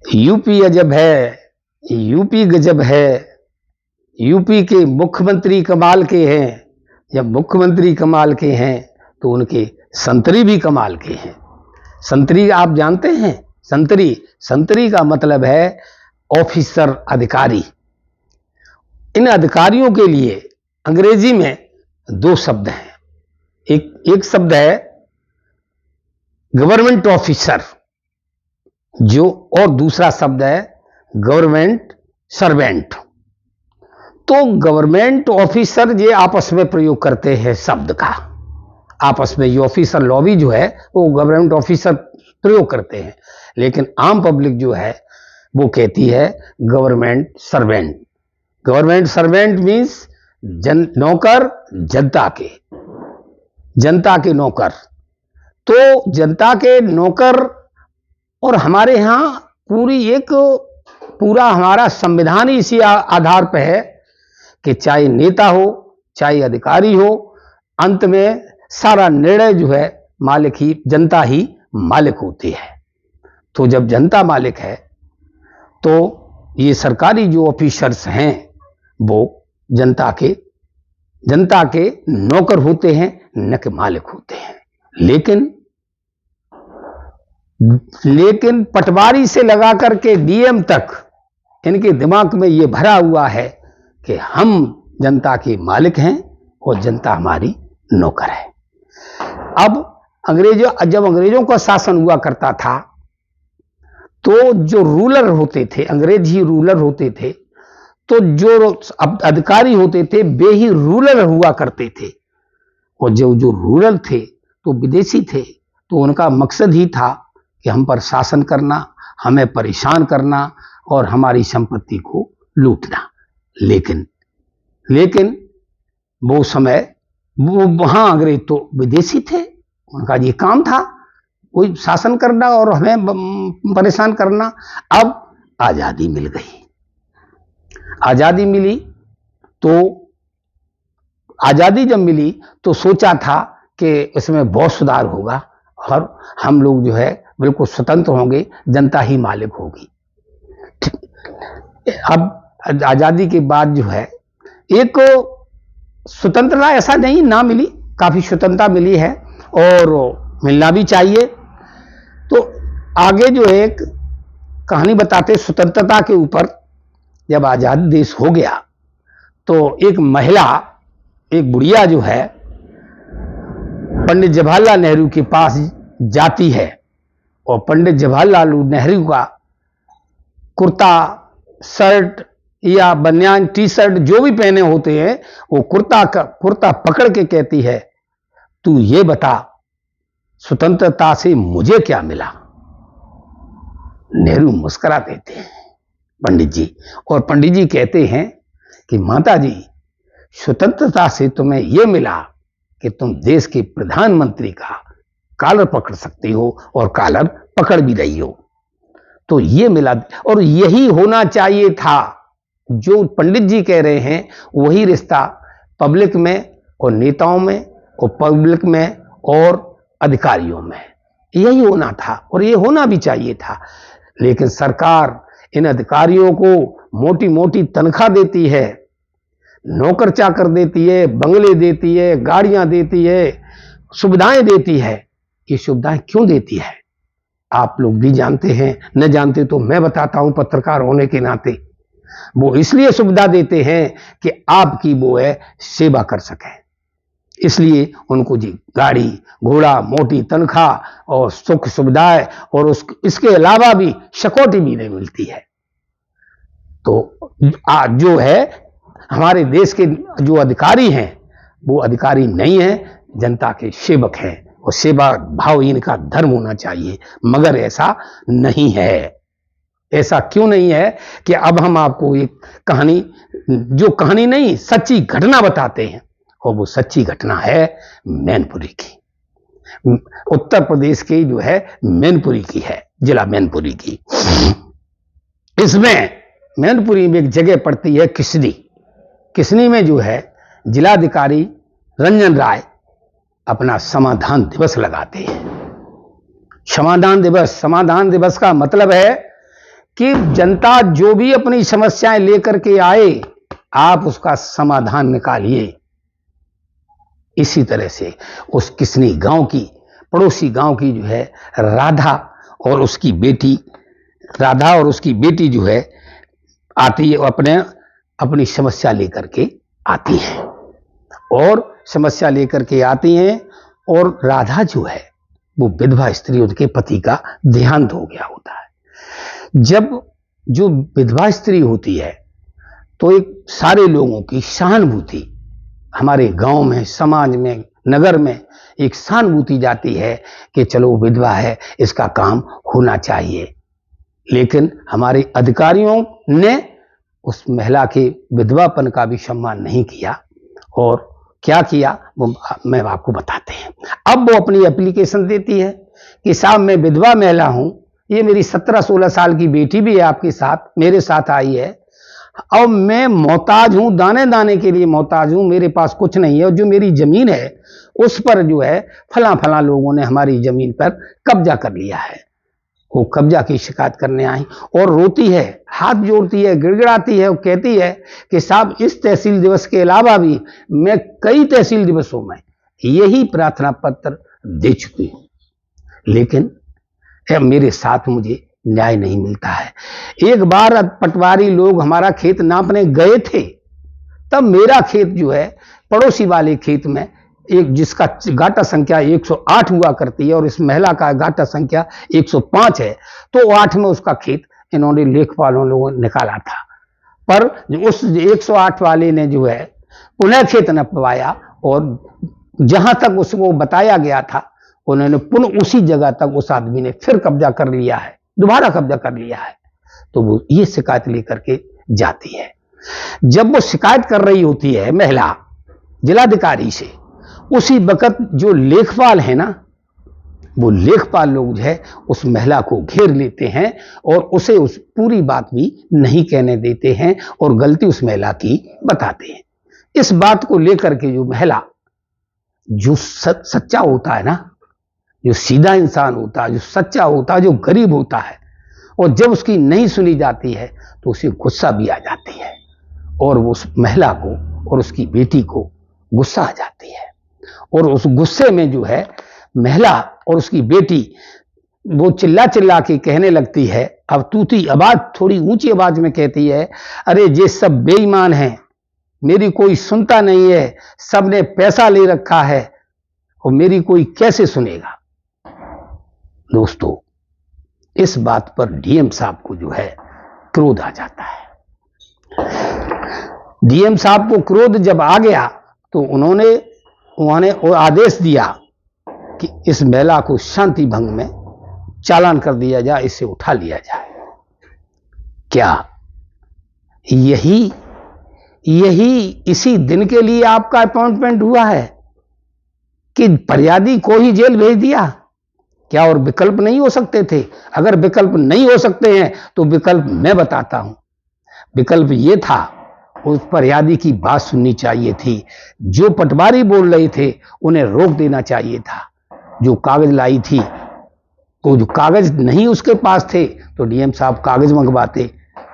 UP अजब है, UP गजब है, यूपी के मुख्यमंत्री कमाल के हैं। जब मुख्यमंत्री कमाल के हैं तो उनके संतरी भी कमाल के हैं। संतरी आप जानते हैं? संतरी, संतरी का मतलब है ऑफिसर, अधिकारी। इन अधिकारियों के लिए अंग्रेजी में दो शब्द हैं। एक शब्द है गवर्नमेंट ऑफिसर जो, और दूसरा शब्द है गवर्नमेंट सर्वेंट। तो गवर्नमेंट ऑफिसर ये आपस में प्रयोग करते हैं शब्द का, आपस में ये ऑफिसर लॉबी जो है वो गवर्नमेंट ऑफिसर प्रयोग करते हैं, लेकिन आम पब्लिक जो है वो कहती है government servant. Government servant means नौकर, जनता के, जनता के नौकर। तो जनता के नौकर, और हमारे यहाँ पूरा हमारा संविधान ही इसी आधार पर है कि चाहे नेता हो चाहे अधिकारी हो, अंत में सारा निर्णय जो है मालिक ही, जनता ही मालिक होती है। तो जब जनता मालिक है तो ये सरकारी जो ऑफिसर्स हैं वो जनता के नौकर होते हैं, न कि मालिक होते हैं। लेकिन पटवारी से लगा करके डीएम तक इनके दिमाग में ये भरा हुआ है कि हम जनता के मालिक हैं और जनता हमारी नौकर है। अब जब अंग्रेजों का शासन हुआ करता था तो जो रूलर होते थे, अंग्रेज ही रूलर होते थे, तो जो अधिकारी होते थे वे ही रूलर हुआ करते थे। और जो रूलर थे तो विदेशी थे, तो उनका मकसद ही था कि हम पर शासन करना, हमें परेशान करना और हमारी संपत्ति को लूटना। लेकिन वो समय वो वहां अंग्रेज तो विदेशी थे, उनका ये काम था कोई शासन करना और हमें परेशान करना। अब आजादी मिल गई, आजादी मिली, तो आजादी जब मिली तो सोचा था कि इसमें बहुत सुधार होगा और हम लोग जो है बिल्कुल स्वतंत्र होंगे, जनता ही मालिक होगी। अब आजादी के बाद जो है एक स्वतंत्रता ऐसा नहीं ना मिली, काफी स्वतंत्रता मिली है और मिलना भी चाहिए। तो आगे जो एक कहानी बताते स्वतंत्रता के ऊपर, जब आजाद देश हो गया तो एक महिला, एक बुढ़िया जो है पंडित जवाहरलाल नेहरू के पास जाती है और पंडित जवाहरलाल नेहरू का कुर्ता, शर्ट या बनियान, टी शर्ट जो भी पहने होते हैं, वो कुर्ता पकड़ के कहती है, तू ये बता स्वतंत्रता से मुझे क्या मिला। नेहरू मुस्कुरा देते हैं पंडित जी, और पंडित जी कहते हैं कि माता जी, स्वतंत्रता से तुम्हें यह मिला कि तुम देश के प्रधानमंत्री का कॉलर पकड़ सकती हो और कॉलर पकड़ भी रही हो। तो ये मिला, और यही होना चाहिए था। जो पंडित जी कह रहे हैं वही रिश्ता पब्लिक में और नेताओं में और पब्लिक में और अधिकारियों में यही होना था और ये होना भी चाहिए था। लेकिन सरकार इन अधिकारियों को मोटी मोटी तनख्वाह देती है, नौकर चाकर देती है, बंगले देती है, गाड़ियां देती है, सुविधाएं देती है। ये सुविधाएं क्यों देती है आप लोग भी जानते हैं, न जानते तो मैं बताता हूं पत्रकार होने के नाते। वो इसलिए सुविधा देते हैं कि आपकी वो है सेवा कर सके, इसलिए उनको जी गाड़ी घोड़ा, मोटी तनख्वाह और सुख सुविधाएं और इसके अलावा भी सिक्योरिटी भी नहीं मिलती है। तो आज जो है हमारे देश के जो अधिकारी हैं वो अधिकारी नहीं है, जनता के सेवक हैं और सेवा भाव इनका धर्म होना चाहिए। मगर ऐसा नहीं है। ऐसा क्यों नहीं है कि अब हम आपको एक कहानी, जो कहानी नहीं सच्ची घटना बताते हैं, और वो सच्ची घटना है मैनपुरी की, उत्तर प्रदेश की जो है मैनपुरी की है, जिला मैनपुरी की। इसमें मैनपुरी में एक जगह पड़ती है किसनी। किसनी में जो है जिलाधिकारी रंजन राय अपना समाधान दिवस लगाते हैं। समाधान दिवस का मतलब है कि जनता जो भी अपनी समस्याएं लेकर के आए, आप उसका समाधान निकालिए। इसी तरह से उस किसनी गांव की, पड़ोसी गांव की जो है राधा और उसकी बेटी जो है आती है, अपनी समस्या लेकर के आती है और समस्या लेकर के आती हैं। और राधा जो है वो विधवा स्त्री, उनके पति का देहांत हो गया होता है। जब जो विधवा स्त्री होती है तो एक सारे लोगों की सहानुभूति, हमारे गांव में, समाज में, नगर में एक सहानुभूति जाती है कि चलो विधवा है, इसका काम होना चाहिए। लेकिन हमारे अधिकारियों ने उस महिला के विधवापन का भी सम्मान नहीं किया और क्या किया वो मैं आपको बताते हैं। अब वो अपनी एप्लीकेशन देती है कि साहब मैं विधवा महिला हूं, ये मेरी 17-16 साल की बेटी भी है आपके साथ, मेरे साथ आई है और मैं मोहताज हूं, दाने दाने के लिए मोहताज हूं, मेरे पास कुछ नहीं है और जो मेरी जमीन है उस पर जो है फला लोगों ने हमारी जमीन पर कब्जा कर लिया है। वो कब्जा की शिकायत करने आई और रोती है, हाथ जोड़ती है, गिड़गिड़ाती है और कहती है कि साहब इस तहसील दिवस के अलावा भी मैं कई तहसील दिवसों में यही प्रार्थना पत्र दे चुकी हूं, लेकिन मेरे साथ मुझे न्याय नहीं मिलता है। एक बार पटवारी लोग हमारा खेत नापने गए थे, तब मेरा खेत जो है पड़ोसी वाले खेत में एक जिसका गाटा संख्या 108 हुआ करती है और इस महिला का गाटा संख्या 105 है, तो 8 में उसका खेत इन्होंने लेखपालों लोगों ने निकाला था। पर उस 108 वाले ने जो है पुनः खेत नपवाया और जहां तक उसको बताया गया था उन्होंने पुनः उसी जगह तक उस आदमी ने फिर कब्जा कर लिया है, दोबारा कब्जा कर लिया है। तो वो ये शिकायत लेकर के जाती है। जब वो शिकायत कर रही होती है महिला जिलाधिकारी से, उसी वक्त जो लेखपाल है ना, वो लेखपाल लोग जो है उस महिला को घेर लेते हैं और उसे उस पूरी बात भी नहीं कहने देते हैं और गलती उस महिला की बताते हैं। इस बात को लेकर के जो महिला, जो सच्चा होता है ना, जो सीधा इंसान होता है, जो सच्चा होता है, जो गरीब होता है, और जब उसकी नहीं सुनी जाती है तो उसे गुस्सा भी आ जाती है और वो उस महिला को और उसकी बेटी को गुस्सा आ जाती है और उस गुस्से में जो है महिला और उसकी बेटी वो चिल्ला चिल्ला के कहने लगती है, अब तूती आवाज, थोड़ी ऊंची आवाज में कहती है, अरे ये सब बेईमान हैं, मेरी कोई सुनता नहीं है, सबने पैसा ले रखा है और मेरी कोई कैसे सुनेगा। दोस्तों, इस बात पर डीएम साहब को जो है क्रोध आ जाता है। डीएम साहब को क्रोध जब आ गया तो उन्होंने आदेश दिया कि इस महिला को शांति भंग में चालान कर दिया जाए, इसे उठा लिया जाए। क्या यही इसी दिन के लिए आपका अपॉइंटमेंट हुआ है कि फरियादी को ही जेल भेज दिया? क्या और विकल्प नहीं हो सकते थे? अगर विकल्प नहीं हो सकते हैं तो विकल्प मैं बताता हूं। विकल्प यह था, उस फरियादी की बात सुननी चाहिए थी, जो पटवारी बोल रहे थे उन्हें रोक देना चाहिए था। जो कागज लाई थी, तो जो कागज नहीं उसके पास थे तो डीएम साहब कागज मंगवाते।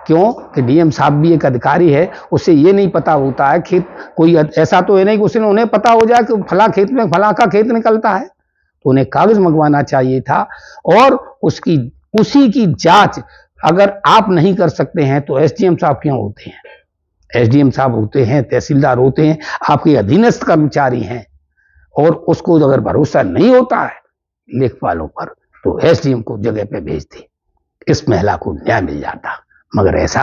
क्यों कि डीएम साहब भी एक अधिकारी है, उसे ये नहीं पता होता है खेत, कोई ऐसा तो है नहीं कि उन्हें पता हो जाए कि फला खेत में फला का खेत निकलता है, तो उन्हें कागज मंगवाना चाहिए था। और उसी की जांच अगर आप नहीं कर सकते हैं तो एसडीएम साहब क्यों होते हैं? एसडीएम साहब होते हैं, तहसीलदार होते हैं, आपके अधीनस्थ कर्मचारी हैं। और उसको अगर भरोसा नहीं होता है लेखपालों पर तो एसडीएम को जगह पे भेज दे, इस महिला को न्याय मिल जाता। मगर ऐसा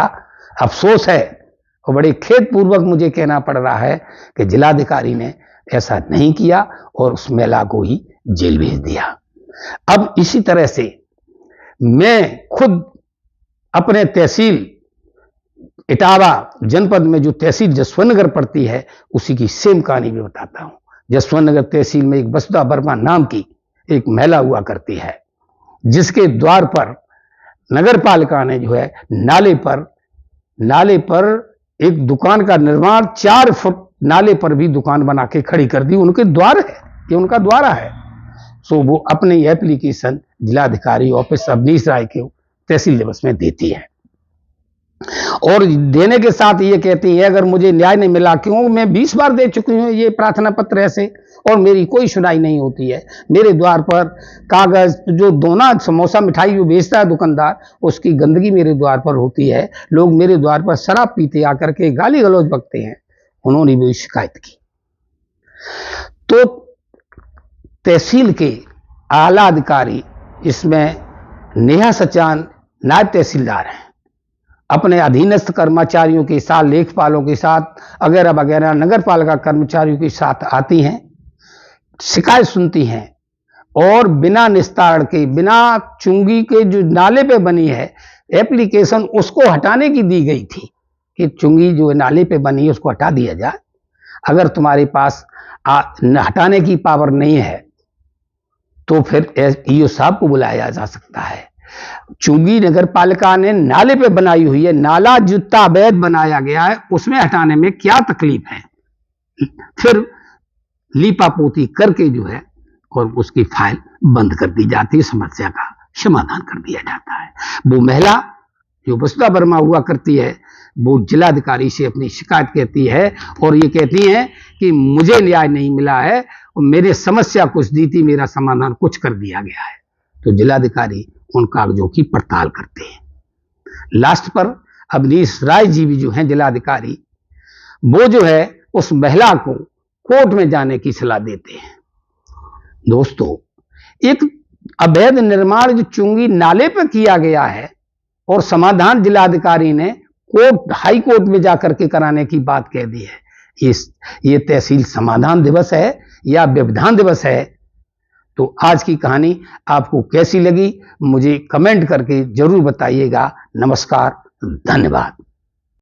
अफसोस है और बड़े खेदपूर्वक मुझे कहना पड़ रहा है कि जिलाधिकारी ने ऐसा नहीं किया और उस महिला को ही जेल भेज दिया। अब इसी तरह से मैं खुद अपने तहसील इटावा जनपद में जो तहसील जसवंत नगर पड़ती है उसी की सेम कहानी भी बताता हूं। जसवंत नगर तहसील में एक वसुधा वर्मा नाम की एक महिला हुआ करती है, जिसके द्वार पर नगर पालिका ने जो है नाले पर एक दुकान का निर्माण 4 फुट नाले पर भी दुकान बना के खड़ी कर दी। उनके द्वार है, ये उनका द्वारा है। सो वो अपनी एप्लीकेशन जिलाधिकारी ऑफिस अवनीश राय के तहसील दिवस में देती है। और देने के साथ ये कहती है अगर मुझे न्याय नहीं मिला, क्यों, मैं 20 बार दे चुकी हूं ये प्रार्थना पत्र ऐसे, और मेरी कोई सुनाई नहीं होती है। मेरे द्वार पर कागज, जो दोना समोसा मिठाई जो बेचता है दुकानदार, उसकी गंदगी मेरे द्वार पर होती है। लोग मेरे द्वार पर शराब पीते आकर के गाली गलौज बकते हैं। उन्होंने भी शिकायत की। तो तहसील के आला अधिकारी, इसमें नेहा सचान नायब तहसीलदार हैं, अपने अधीनस्थ कर्मचारियों के साथ, लेखपालों के साथ वगैरह वगैरह नगर पालिका कर्मचारियों के साथ आती हैं, शिकायत सुनती हैं, और बिना निस्तारण के, बिना चुंगी के जो नाले पे बनी है एप्लीकेशन, उसको हटाने की दी गई थी कि चुंगी जो नाले पे बनी है उसको हटा दिया जाए। अगर तुम्हारे पास हटाने की पावर नहीं है तो फिर ईओ साहब को बुलाया जा सकता है। चुंगी नगर पालिका ने नाले पे बनाई हुई है, नाला जुत्ता अवैध बनाया गया है, उसमें हटाने में क्या तकलीफ है। फिर लीपापोती करके जो है और उसकी फाइल बंद कर दी जाती है, समस्या का समाधान कर दिया जाता है। वो महिला जो वसुधा वर्मा हुआ करती है, वो जिलाधिकारी से अपनी शिकायत कहती है और ये कहती है कि मुझे न्याय नहीं मिला है और मेरे समस्या कुछ दी थी, मेरा समाधान कुछ कर दिया गया है। तो जिलाधिकारी उन कागजों की पड़ताल करते हैं। लास्ट पर अवनीश राय जी भी जो हैं जिलाधिकारी, वो जो है उस महिला को कोर्ट में जाने की सलाह देते हैं। दोस्तों, एक अवैध निर्माण जो चुंगी नाले पर किया गया है और समाधान जिलाधिकारी ने कोर्ट, हाई कोर्ट में जाकर के कराने की बात कह दी है। ये तहसील समाधान दिवस है या व्यवधान दिवस है? तो आज की कहानी आपको कैसी लगी मुझे कमेंट करके जरूर बताइएगा। नमस्कार, धन्यवाद।